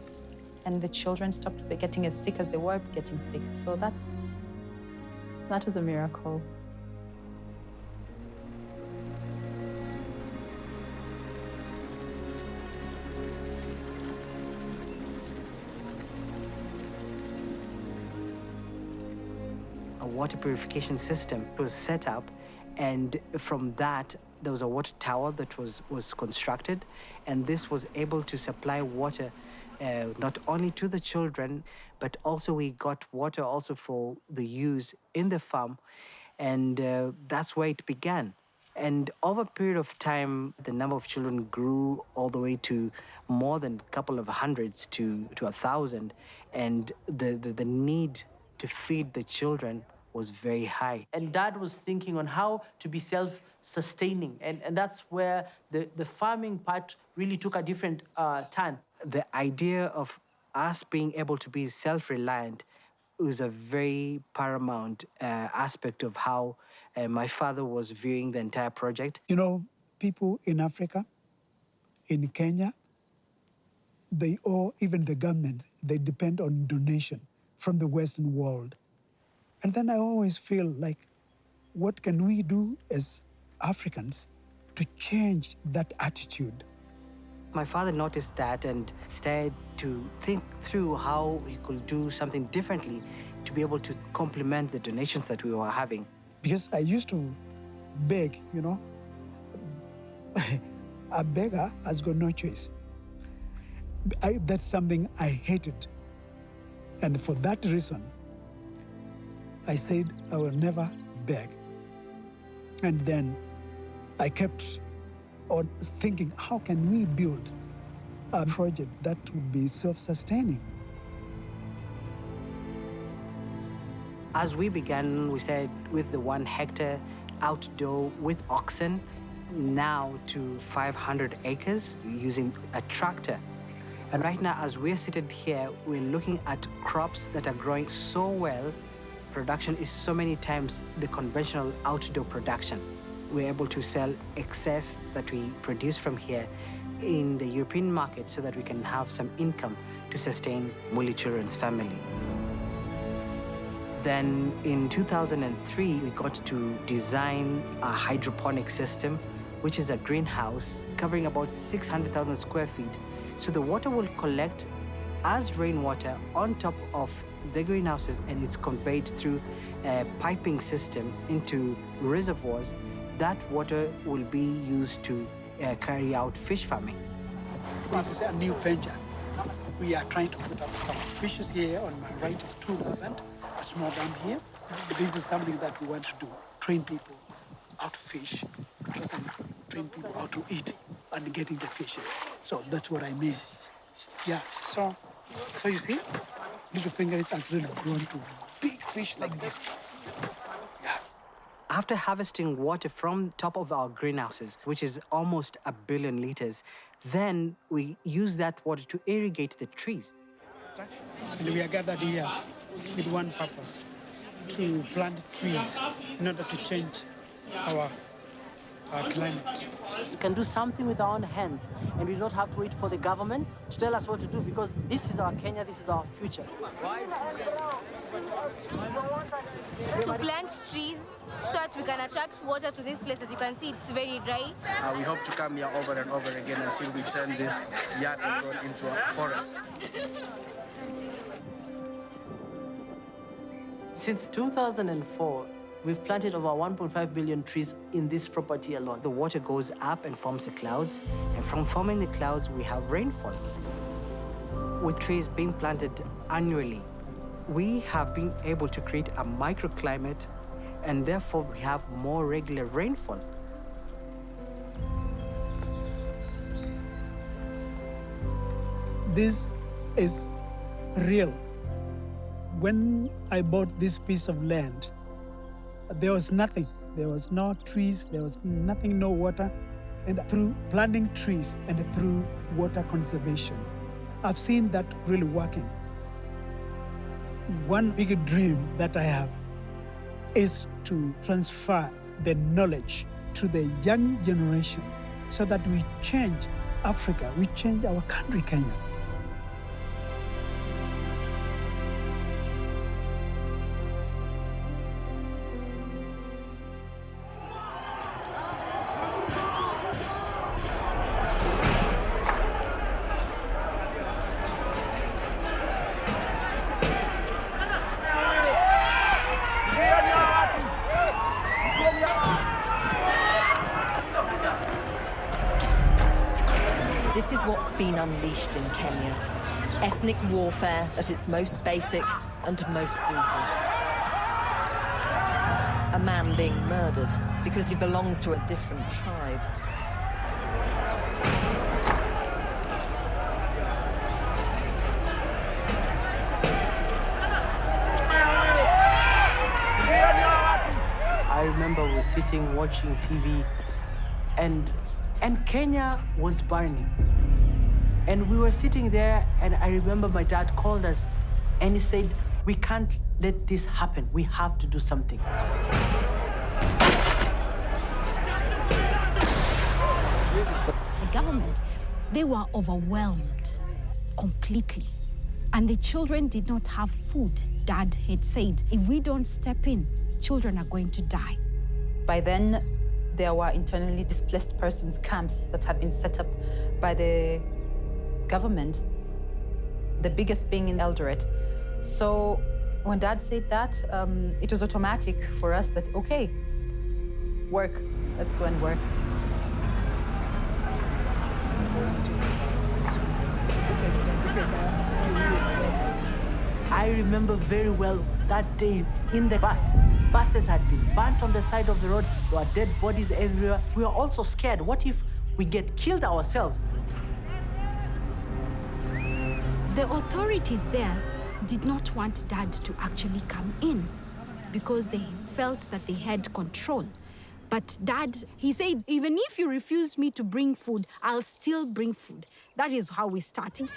And the children stopped getting as sick as they were getting sick. So that was a miracle. A water purification system was set up, and from that, there was a water tower that was constructed, and this was able to supply water not only to the children, but also we got water also for the use in the farm, and that's where it began. And over a period of time, the number of children grew all the way to more than a couple of hundreds to 1,000, and the need to feed the children was very high. And Dad was thinking on how to be self-sustaining. And that's where the farming part really took a different turn. The idea of us being able to be self-reliant was a very paramount aspect of how my father was viewing the entire project. You know, people in Africa, in Kenya, they owe even the government, they depend on donation from the Western world. And then I always feel like, what can we do as Africans to change that attitude? My father noticed that and started to think through how he could do something differently to be able to complement the donations that we were having. Because I used to beg, you know, A beggar has got no choice. That's something I hated. And for that reason, I said I will never beg. And then I kept on thinking, how can we build a project that would be self-sustaining? As we began, we said with the 1 hectare outdoor with oxen, now to 500 acres using a tractor. And right now, as we're seated here, we're looking at crops that are growing so well. Production is so many times the conventional outdoor production. We're able to sell excess that we produce from here in the European market so that we can have some income to sustain Mully children's family. Then in 2003, we got to design a hydroponic system, which is a greenhouse covering about 600,000 square feet. So the water will collect as rainwater on top of the greenhouses, and it's conveyed through a piping system into reservoirs. That water will be used to carry out fish farming. This is a new venture. We are trying to put up some fishes here. On my right is 2,000, a small dam here. This is something that we want to do, train people how to fish and train people how to eat and getting the fishes. So that's what I mean. Yeah, so you see, little fingers has really grown to big fish like this. Yeah. After harvesting water from top of our greenhouses, which is almost 1 billion liters, then we use that water to irrigate the trees. And we are gathered here with one purpose, to plant trees in order to change our climate. We can do something with our own hands, and we don't have to wait for the government to tell us what to do, because this is our Kenya, this is our future. To plant trees so that we can attract water to this place. As you can see, it's very dry. We hope to come here over and over again until we turn this Yata zone into a forest. Since 2004, we've planted over 1.5 billion trees in this property alone. The water goes up and forms the clouds, and from forming the clouds, we have rainfall. With trees being planted annually, we have been able to create a microclimate, and therefore we have more regular rainfall. This is real. When I bought this piece of land, there was nothing. There was no trees, there was nothing, no water. And through planting trees and through water conservation, I've seen that really working. One big dream that I have is to transfer the knowledge to the young generation so that we change Africa, we change our country, Kenya. This is what's been unleashed in Kenya. Ethnic warfare at its most basic and most brutal. A man being murdered because he belongs to a different tribe. I remember we were sitting watching TV, and Kenya was burning. And we were sitting there, and I remember my dad called us, and he said, "We can't let this happen. We have to do something." The government, they were overwhelmed completely. And the children did not have food. Dad had said, if we don't step in, children are going to die. By then, there were internally displaced persons camps that had been set up by the government, the biggest being in Eldoret. So when Dad said that, it was automatic for us that, okay, work, let's go and work. I remember very well that day in the bus. Buses had been burnt on the side of the road. There were dead bodies everywhere. We were also scared. What if we get killed ourselves? The authorities there did not want Dad to actually come in because they felt that they had control. But Dad, he said, even if you refuse me to bring food, I'll still bring food. That is how we started.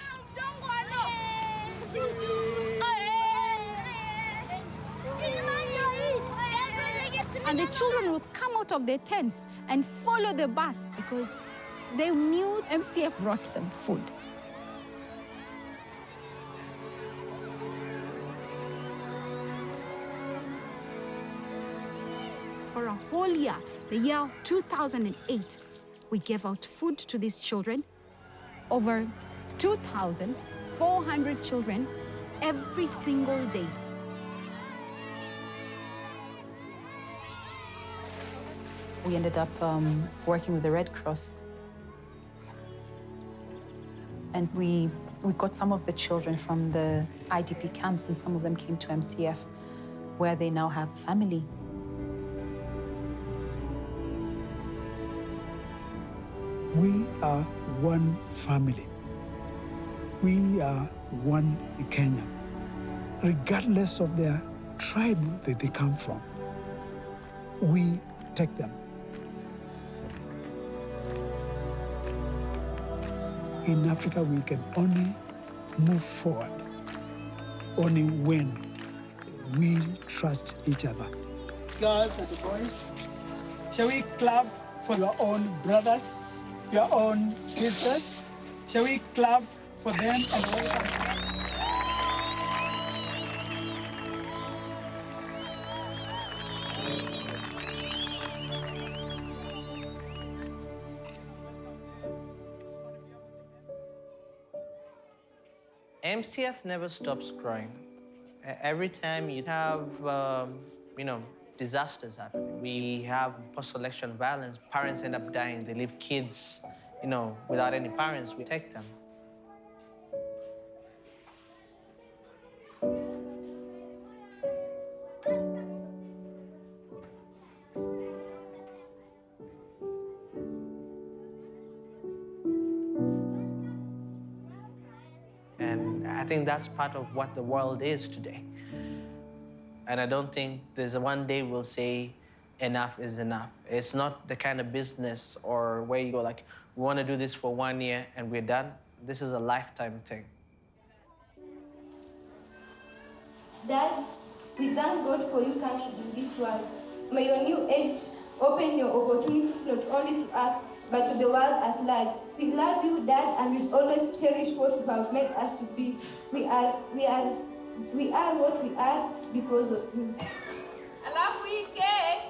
And the children would come out of their tents and follow the bus because they knew MCF brought them food. For a whole year, the year 2008, we gave out food to these children, over 2,400 children every single day. We ended up working with the Red Cross. And we got some of the children from the IDP camps, and some of them came to MCF, where they now have a family. We are one family. We are one Kenya, regardless of their tribe that they come from. We take them. In Africa, we can only move forward only when we trust each other. Girls and boys, shall we clap for your own brothers, your own sisters? Shall we clap for them and welcome? MCF never stops growing. Every time you have, disasters happening, we have post-election violence, parents end up dying, they leave kids, without any parents, we take them. And I think that's part of what the world is today. And I don't think there's one day we'll say enough is enough. It's not the kind of business or where you go like, we want to do this for 1 year and we're done. This is a lifetime thing. Dad, we thank God for you coming in this world. May your new age open your opportunities not only to us, but to the world at large. We love you, Dad, and we always cherish what you have made us to be. We are what we are because of you. Alafu hii cake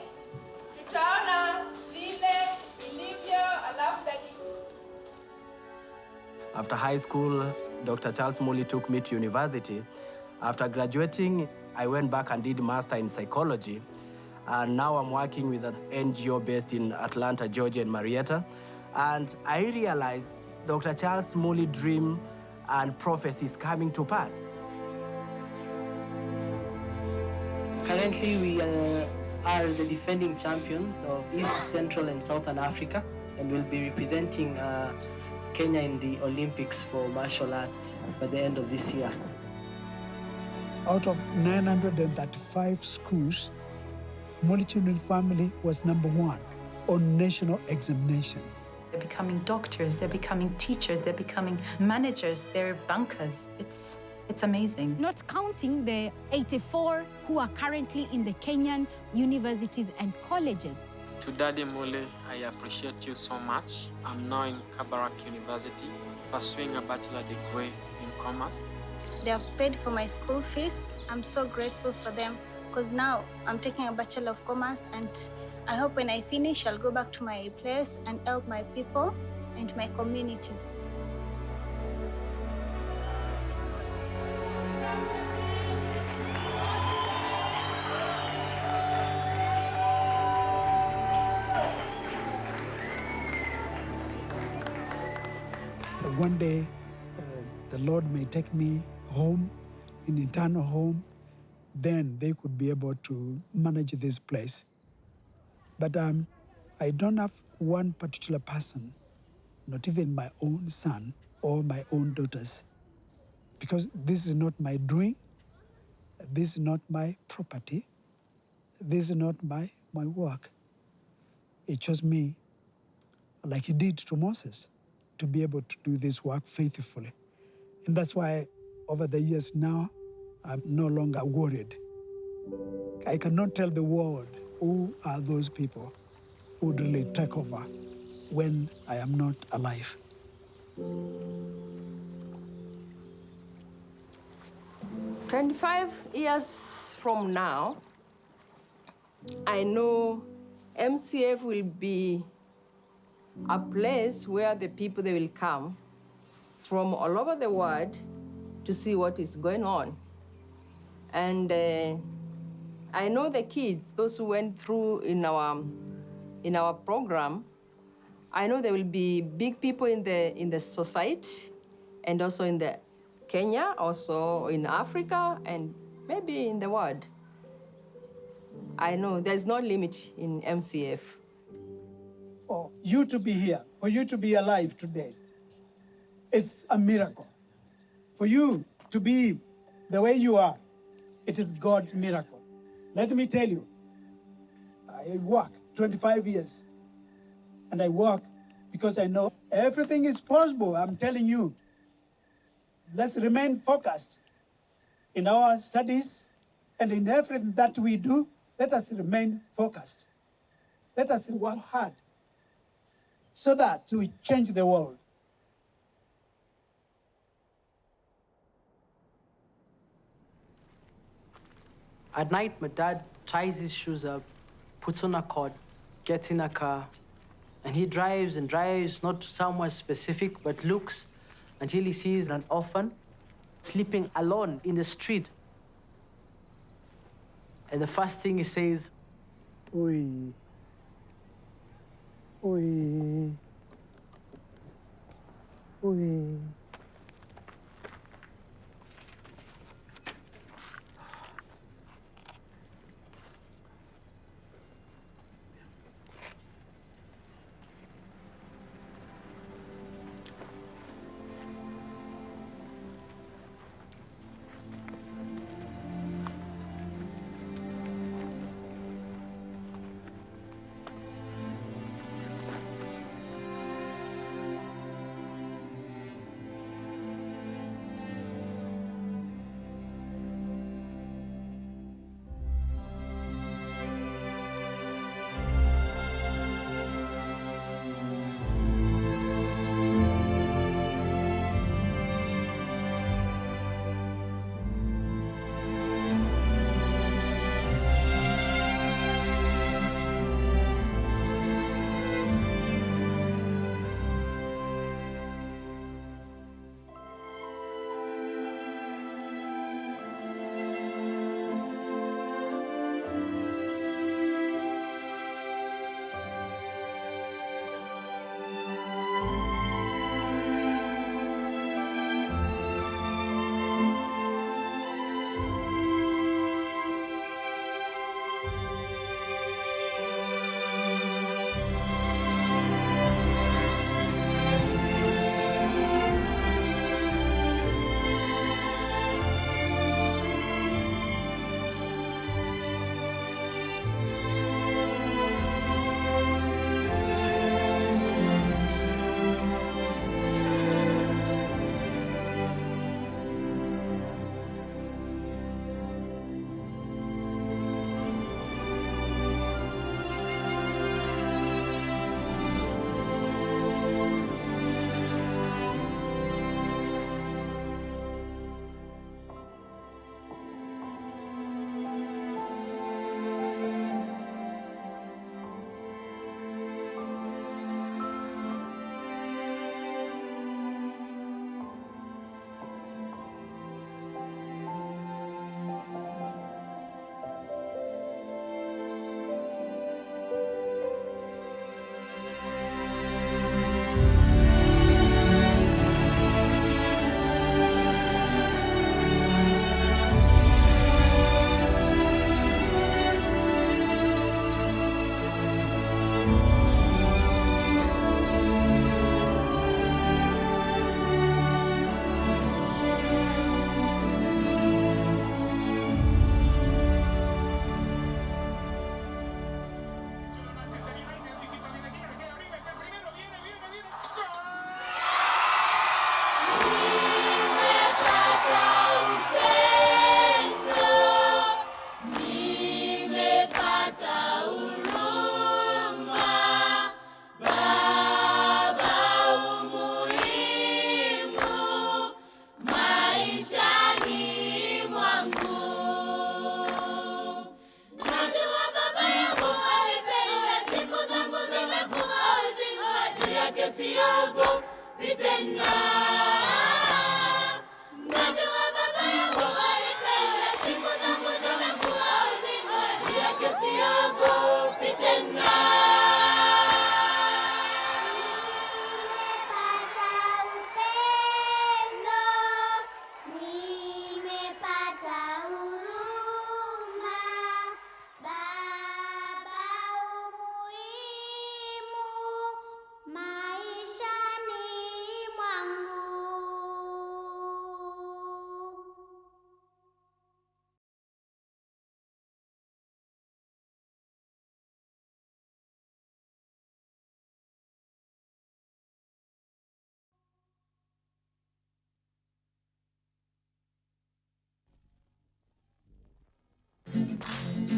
tutaona vile ilivyo, alafu daddy. After high school, Dr. Charles Mully took me to university. After graduating, I went back and did master in psychology. And now I'm working with an NGO based in Atlanta, Georgia, and Marietta. And I realized Dr. Charles Mully's dream and prophecy is coming to pass. Currently, we are the defending champions of East, Central, and Southern Africa, and we'll be representing Kenya in the Olympics for martial arts by the end of this year. Out of 935 schools, Mully Children's Family was #1 on national examination. They're becoming doctors, they're becoming teachers, they're becoming managers, they're bankers. It's amazing. Not counting the 84 who are currently in the Kenyan universities and colleges. To Daddy Mully, I appreciate you so much. I'm now in Kabarak University, pursuing a bachelor degree in commerce. They have paid for my school fees. I'm so grateful for them because now I'm taking a Bachelor of Commerce, and I hope when I finish, I'll go back to my place and help my people and my community. one day, the Lord may take me home, an eternal home, then they could be able to manage this place. But I don't have one particular person, not even my own son or my own daughters, because this is not my doing, this is not my property, this is not my work. He chose me, like he did to Moses, to be able to do this work faithfully. And that's why over the years now, I'm no longer worried. I cannot tell the world who are those people who would really take over when I am not alive. 25 years from now, I know MCF will be a place where the people, they will come from all over the world to see what is going on. And I know the kids, those who went through in our program, I know there will be big people in the society and also in the Kenya, also in Africa, and maybe in the world. I know there's no limit in MCF. For you to be here, for you to be alive today, it's a miracle. For you to be the way you are, it is God's miracle. Let me tell you, I work 25 years, and I work because I know everything is possible. I'm telling you, let's remain focused in our studies and in everything that we do. Let us remain focused. Let us work hard so that we change the world. At night, my dad ties his shoes up, puts on a coat, gets in a car, and he drives and drives, not to somewhere specific, but looks until he sees an orphan sleeping alone in the street. And the first thing he says, "Oi, oi, oi."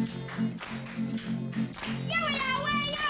Yahweh, Yahweh, Yahweh.